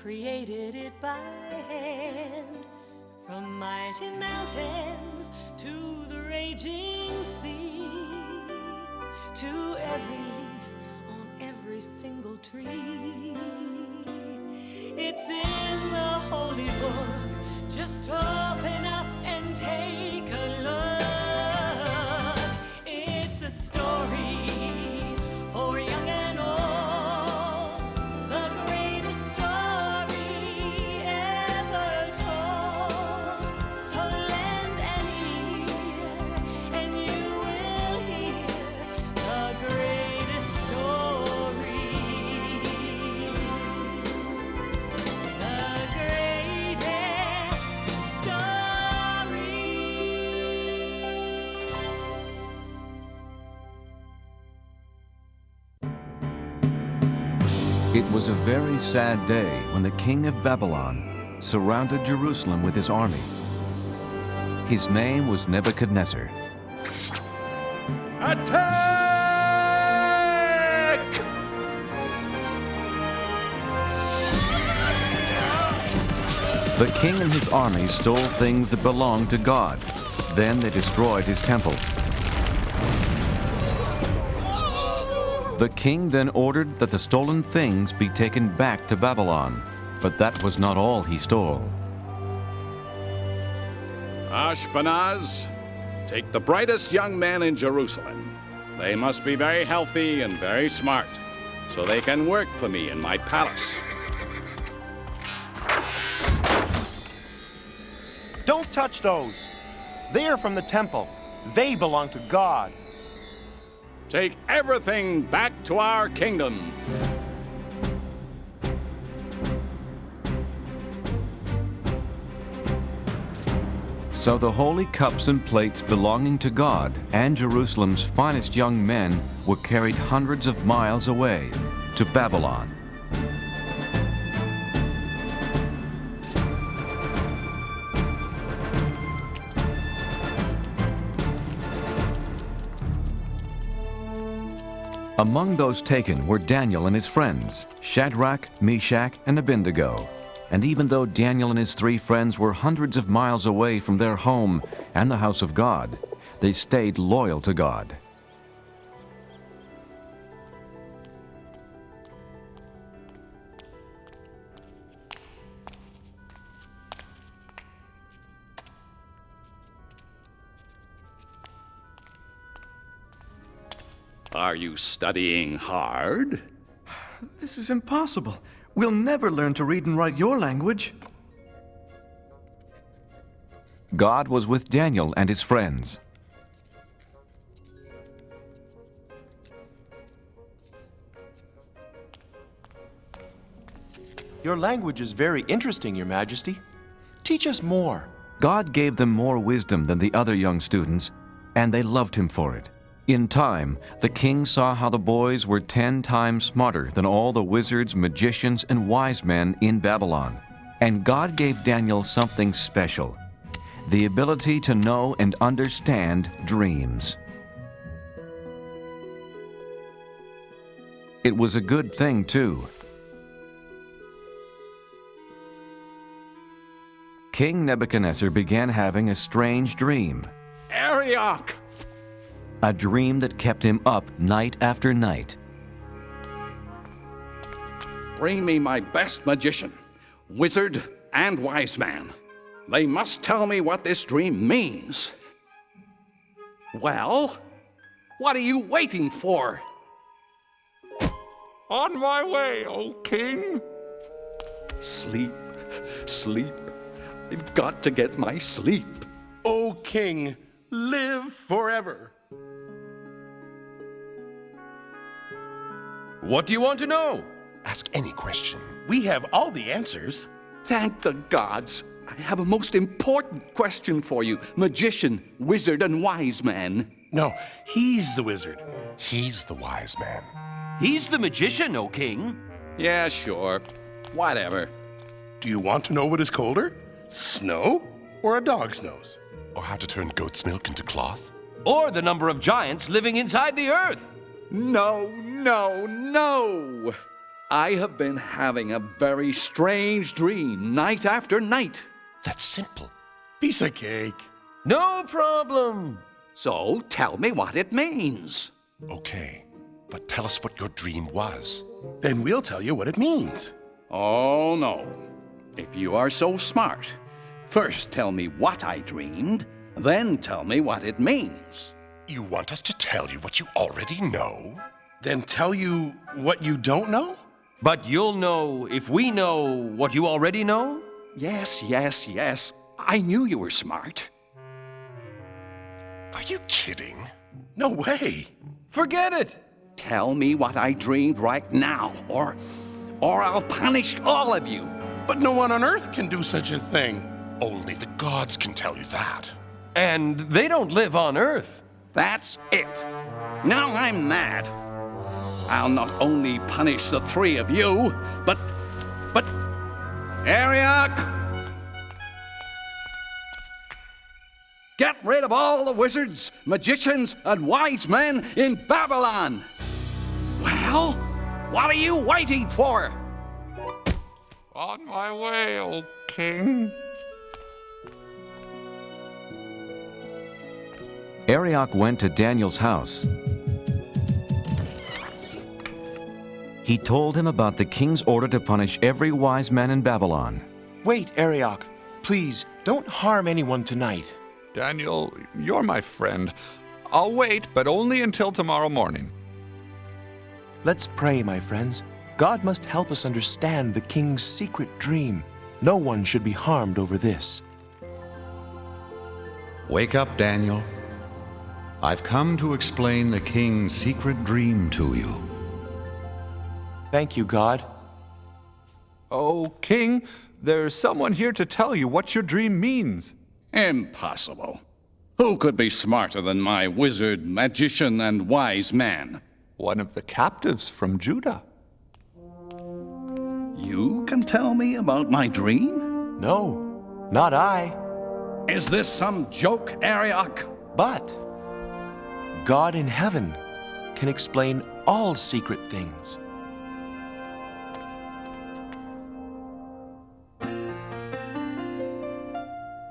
created it by hand. From mighty mountains to the raging sea, to every leaf on every single tree. It's in the holy book. Just open up and take a look. It's a story for young and old, the greatest story ever told. So lend an ear and you will hear the greatest story. The greatest story. It was a very sad day when the king of Babylon surrounded Jerusalem with his army. His name was Nebuchadnezzar. Attack! The king and his army stole things that belonged to God. Then they destroyed his temple. The king then ordered that the stolen things be taken back to Babylon, but that was not all he stole. Ashpenaz, take the brightest young men in Jerusalem. They must be very healthy and very smart, so they can work for me in my palace. Don't touch those. They are from the temple. They belong to God. Take everything back to our kingdom. So the holy cups and plates belonging to God and Jerusalem's finest young men were carried hundreds of miles away to Babylon. Among those taken were Daniel and his friends, Shadrach, Meshach, and Abednego. And even though Daniel and his 3 friends were hundreds of miles away from their home and the house of God, they stayed loyal to God. Are you studying hard? This is impossible. We'll never learn to read and write your language. God was with Daniel and his friends. Your language is very interesting, Your Majesty. Teach us more. God gave them more wisdom than the other young students, and they loved him for it. In time, the king saw how the boys were 10 times smarter than all the wizards, magicians, and wise men in Babylon. And God gave Daniel something special, the ability to know and understand dreams. It was a good thing, too. King Nebuchadnezzar began having a strange dream. Arioch! A dream that kept him up night after night. Bring me my best magician, wizard, and wise man. They must tell me what this dream means. Well, what are you waiting for? On my way, O king. Sleep, sleep. I've got to get my sleep. O king, live forever. What do you want to know? Ask any question. We have all the answers. Thank the gods. I have a most important question for you, magician, wizard, and wise man. No, he's the wizard. He's the wise man. He's the magician, O king. Yeah, sure. Whatever. Do you want to know what is colder? Snow or a dog's nose? Or how to turn goat's milk into cloth? Or the number of giants living inside the earth. No, no, no! I have been having a very strange dream night after night. That's simple. Piece of cake. No problem. So tell me what it means. Okay, but tell us what your dream was. Then we'll tell you what it means. Oh, no. If you are so smart, first tell me what I dreamed, then tell me what it means. You want us to tell you what you already know? Then tell you what you don't know? But you'll know if we know what you already know? Yes, yes, yes. I knew you were smart. Are you kidding? No way. Forget it. Tell me what I dreamed right now, or I'll punish all of you. But no one on earth can do such a thing. Only the gods can tell you that. And they don't live on Earth. That's it. Now I'm mad. I'll not only punish the three of you, but Ariok! Get rid of all the wizards, magicians, and wise men in Babylon! Well, what are you waiting for? On my way, O king. Arioch went to Daniel's house. He told him about the king's order to punish every wise man in Babylon. Wait, Arioch. Please, don't harm anyone tonight. Daniel, you're my friend. I'll wait, but only until tomorrow morning. Let's pray, my friends. God must help us understand the king's secret dream. No one should be harmed over this. Wake up, Daniel. I've come to explain the king's secret dream to you. Thank you, God. Oh, king, there's someone here to tell you what your dream means. Impossible. Who could be smarter than my wizard, magician, and wise man? One of the captives from Judah. You can tell me about my dream? No, not I. Is this some joke, Arioch? But God in heaven can explain all secret things.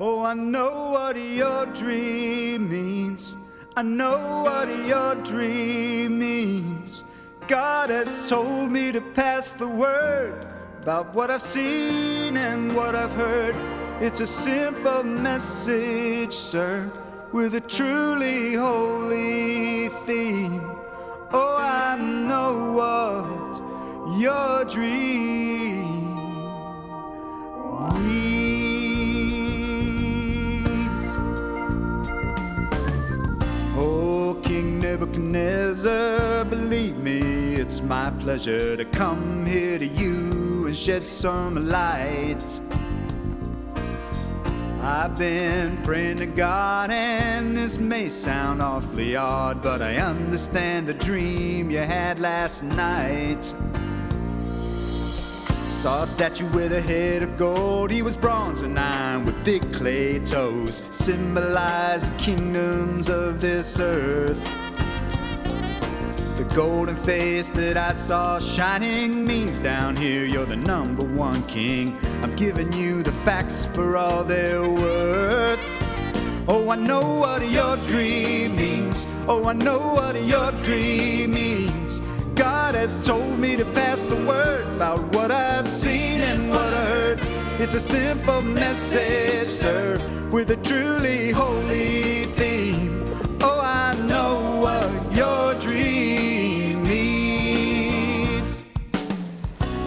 Oh, I know what your dream means. I know what your dream means. God has told me to pass the word about what I've seen and what I've heard. It's a simple message, sir, with a truly holy theme. Oh, I know what your dream means. Oh, King Nebuchadnezzar, believe me, it's my pleasure to come here to you and shed some light. I've been praying to God, and this may sound awfully odd, but I understand the dream you had last night. Saw a statue with a head of gold. He was bronze and iron with big clay toes, symbolizing kingdoms of this earth. The golden face that I saw shining means down here you're the number one king. I'm giving you the facts for all they're worth. Oh, I know what your dream means. Oh, I know what your dream means. God has told me to pass the word about what I've seen and what I heard. It's a simple message, sir, with a truly holy theme. Oh, I know what your dream means.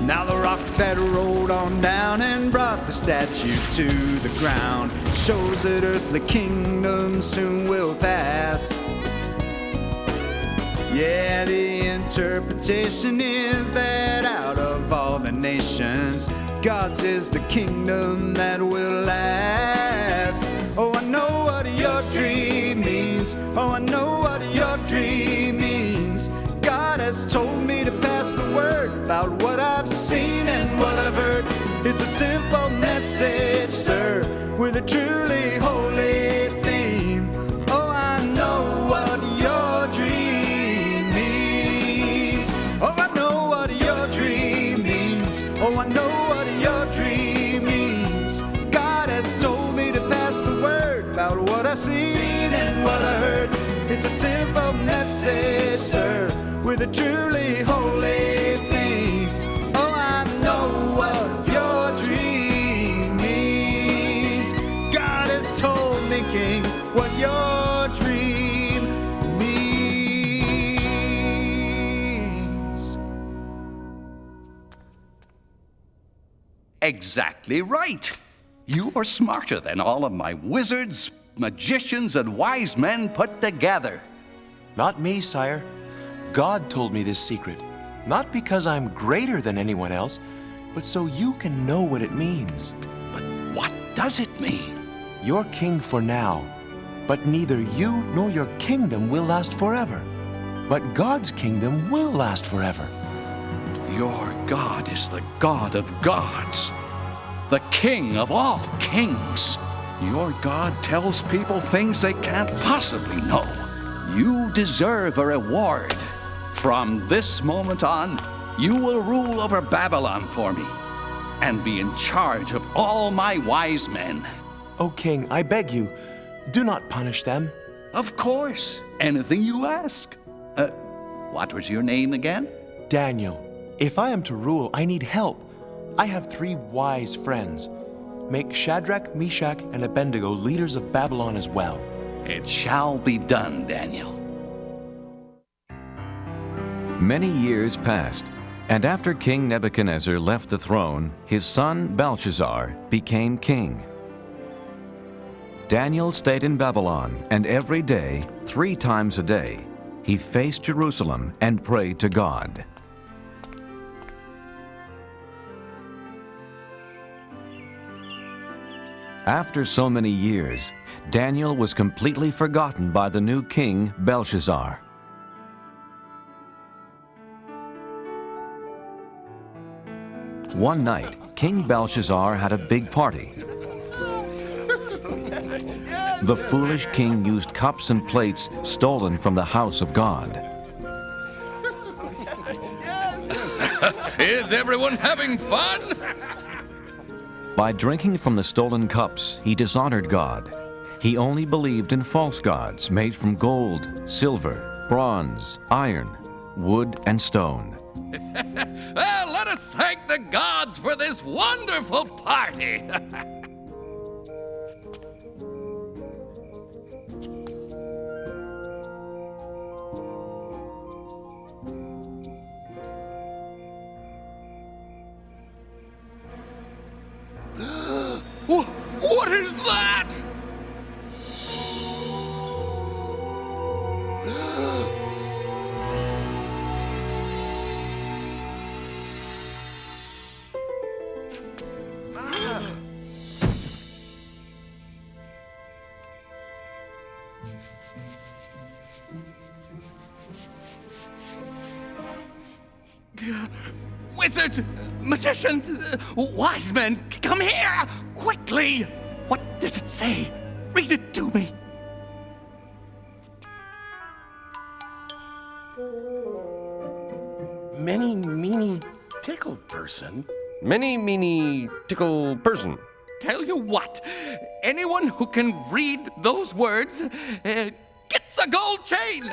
Now the rock that rolled on down and brought the statue to the ground shows that earthly kingdoms soon will pass. Yeah, the interpretation is that out of all the nations, God's is the kingdom that will last. Oh, I know what your dream means. Oh, I know what your dream means. God has told me to pass the word about what I've seen and what I've heard. It's a simple message, sir, with a truly holy theme. Oh, I know what your dream means. Oh, I know what your dream I seen and what I heard. It's a simple message, sir, with a truly holy theme. Oh, I know what your dream means. God has told me, King, what your dream means. Exactly right. You are smarter than all of my wizards, magicians, and wise men put together. Not me, sire. God told me this secret. Not because I'm greater than anyone else, but so you can know what it means. But what does it mean? You're king for now, but neither you nor your kingdom will last forever. But God's kingdom will last forever. Your God is the God of gods, the King of all kings. Your God tells people things they can't possibly know. You deserve a reward. From this moment on, you will rule over Babylon for me and be in charge of all my wise men. O king, I beg you, do not punish them. Of course, anything you ask. What was your name again? Daniel, if I am to rule, I need help. I have 3 wise friends. Make Shadrach, Meshach, and Abednego leaders of Babylon as well. It shall be done, Daniel. Many years passed, and after King Nebuchadnezzar left the throne, his son Belshazzar became king. Daniel stayed in Babylon, and every day, 3 times a day, he faced Jerusalem and prayed to God. After so many years, Daniel was completely forgotten by the new king, Belshazzar. One night, King Belshazzar had a big party. The foolish king used cups and plates stolen from the house of God. Is everyone having fun? By drinking from the stolen cups, he dishonored God. He only believed in false gods made from gold, silver, bronze, iron, wood, and stone. Well, let us thank the gods for this wonderful party. What is that? Wizards, magicians, wise men, come here, quickly! What does it say? Read it to me. Many, meany, tickle person. Many, meany, tickle person. Tell you what, anyone who can read those words gets a gold chain.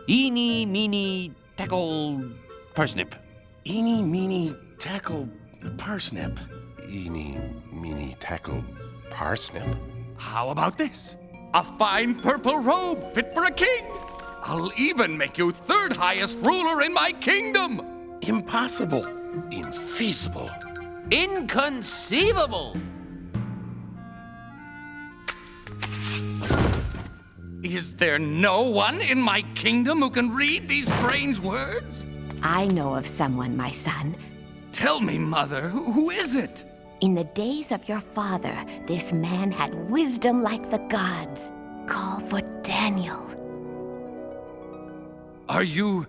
Eeny, meeny, tackle, parsnip. Eeny, meeny, tackle, parsnip. Eeny, meeny, tackle, parsnip. How about this? A fine purple robe fit for a king. I'll even make you 3rd highest ruler in my kingdom. Impossible. Infeasible. Inconceivable. Is there no one in my kingdom who can read these strange words? I know of someone, my son. Tell me, Mother, who is it? In the days of your father, this man had wisdom like the gods. Call for Daniel. Are you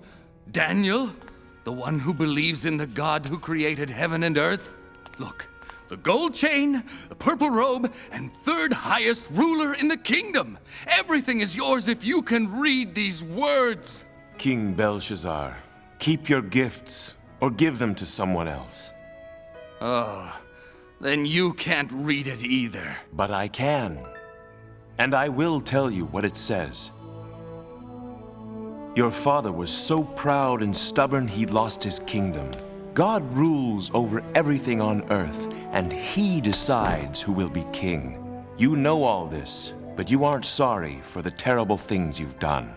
Daniel? The one who believes in the God who created heaven and earth? Look, the gold chain, the purple robe, and 3rd highest ruler in the kingdom. Everything is yours if you can read these words. King Belshazzar, keep your gifts or give them to someone else. Oh, Then you can't read it either. But I can. And I will tell you what it says. Your father was so proud and stubborn he lost his kingdom. God rules over everything on earth, and he decides who will be king. You know all this, but you aren't sorry for the terrible things you've done.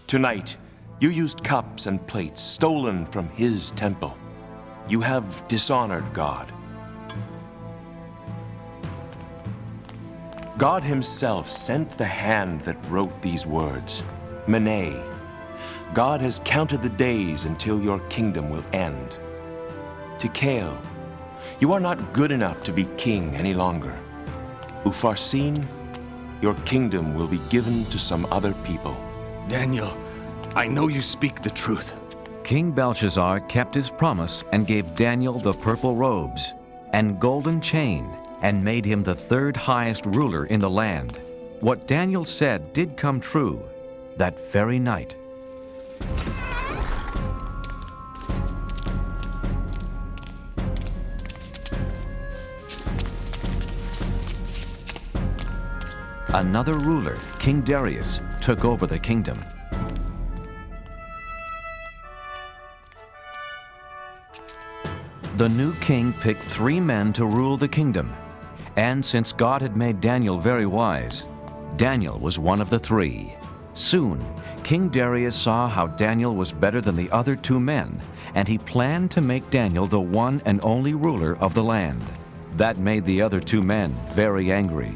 Tonight, you used cups and plates stolen from his temple. You have dishonored God. God himself sent the hand that wrote these words, Mene. God has counted the days until your kingdom will end. Tikal, you are not good enough to be king any longer. Upharsin, your kingdom will be given to some other people. Daniel, I know you speak the truth. King Belshazzar kept his promise and gave Daniel the purple robes and golden chain and made him the third highest ruler in the land. What Daniel said did come true that very night. Another ruler, King Darius, took over the kingdom. The new king picked 3 men to rule the kingdom, and since God had made Daniel very wise, Daniel was one of the 3. Soon, King Darius saw how Daniel was better than the other 2 men, and he planned to make Daniel the one and only ruler of the land. That made the other 2 men very angry.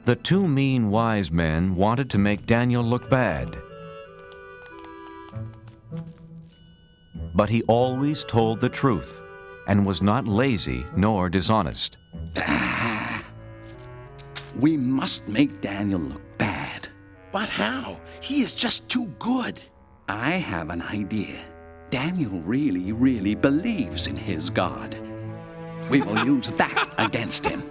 The 2 mean wise men wanted to make Daniel look bad. But he always told the truth and was not lazy nor dishonest. We must make Daniel look bad. But how? He is just too good. I have an idea. Daniel really, really believes in his God. We will use that against him.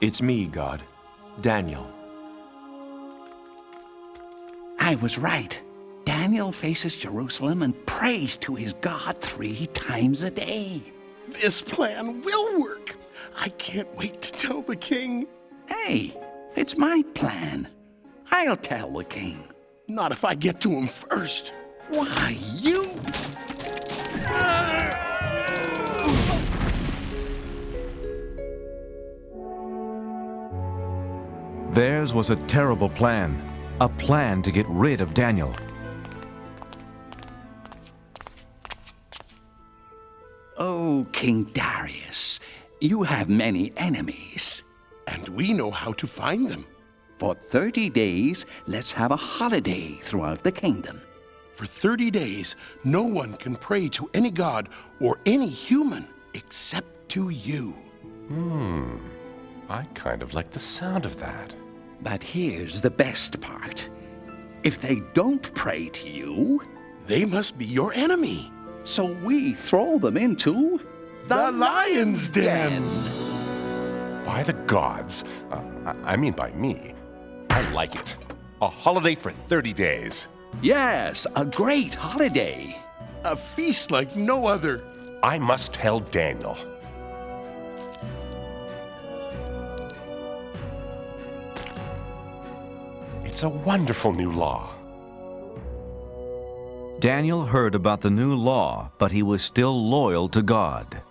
It's me, God. Daniel. I was right. Daniel faces Jerusalem and prays to his God 3 times a day. This plan will work. I can't wait to tell the king. Hey, it's my plan. I'll tell the king. Not if I get to him first. Why, you... Theirs was a terrible plan, a plan to get rid of Daniel. Oh, King Darius, you have many enemies. And we know how to find them. For 30 days, let's have a holiday throughout the kingdom. For 30 days, no one can pray to any god or any human except to you. I kind of like the sound of that. But here's the best part. If they don't pray to you, they must be your enemy. So we throw them into The lion's den. By the gods. I mean by me. I like it. A holiday for 30 days. Yes, a great holiday. A feast like no other. I must tell Daniel. It's a wonderful new law. Daniel heard about the new law, but he was still loyal to God.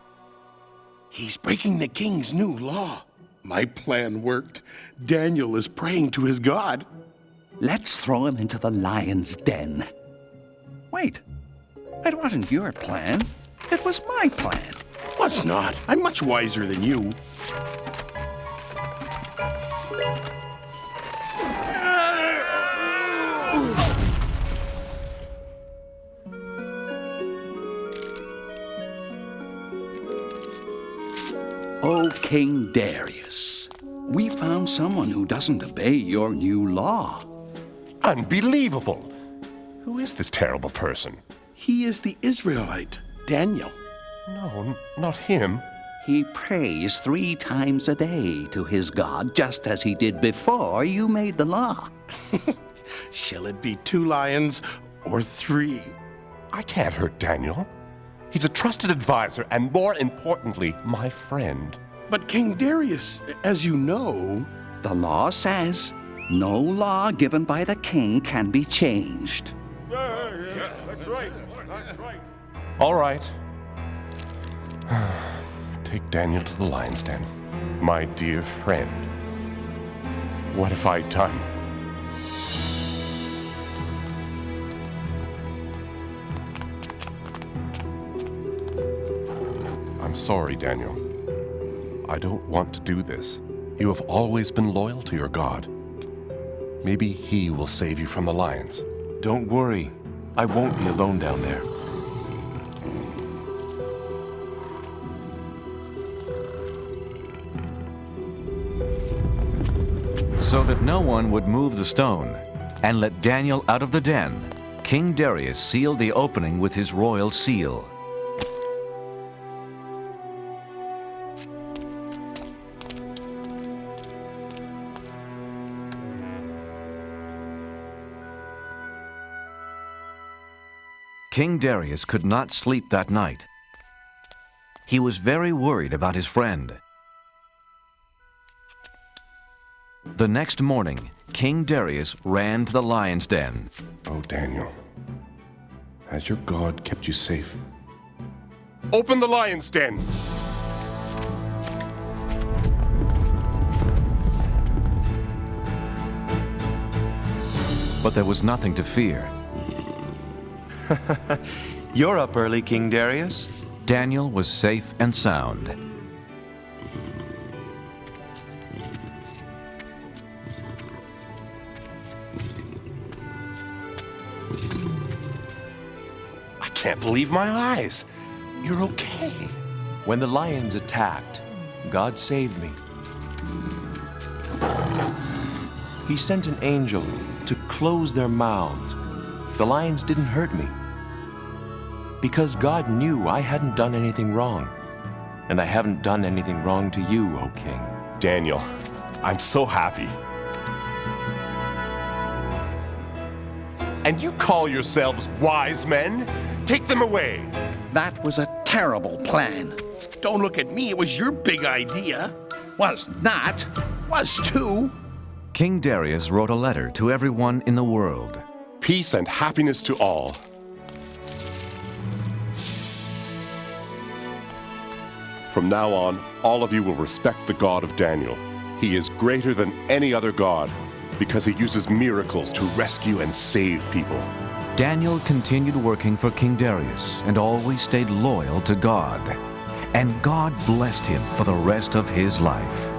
He's breaking the king's new law. My plan worked. Daniel is praying to his God. Let's throw him into the lion's den. Wait, it wasn't your plan. It was my plan. Was not. I'm much wiser than you. Oh, King Darius, we found someone who doesn't obey your new law. Unbelievable! Who is this terrible person? He is the Israelite, Daniel. No, not him. He prays 3 times a day to his God, just as he did before you made the law. Shall it be 2 lions or 3? I can't hurt Daniel. He's a trusted advisor and, more importantly, my friend. But King Darius, as you know... The law says no law given by the king can be changed. Yeah, that's right. That's right. All right. Take Daniel to the lion's den. My dear friend. What have I done? I'm sorry, Daniel. I don't want to do this. You have always been loyal to your God. Maybe he will save you from the lions. Don't worry. I won't be alone down there. So that no one would move the stone and let Daniel out of the den, King Darius sealed the opening with his royal seal. King Darius could not sleep that night. He was very worried about his friend. The next morning, King Darius ran to the lion's den. Oh, Daniel, has your God kept you safe? Open the lion's den! But there was nothing to fear. You're up early, King Darius. Daniel was safe and sound. I can't believe my eyes. You're okay. When the lions attacked, God saved me. He sent an angel to close their mouths. The lions didn't hurt me. Because God knew I hadn't done anything wrong. And I haven't done anything wrong to you, O King. Daniel, I'm so happy. And you call yourselves wise men? Take them away. That was a terrible plan. Don't look at me, it was your big idea. Was not. Was too. King Darius wrote a letter to everyone in the world. Peace and happiness to all. From now on, all of you will respect the God of Daniel. He is greater than any other God because he uses miracles to rescue and save people. Daniel continued working for King Darius and always stayed loyal to God. And God blessed him for the rest of his life.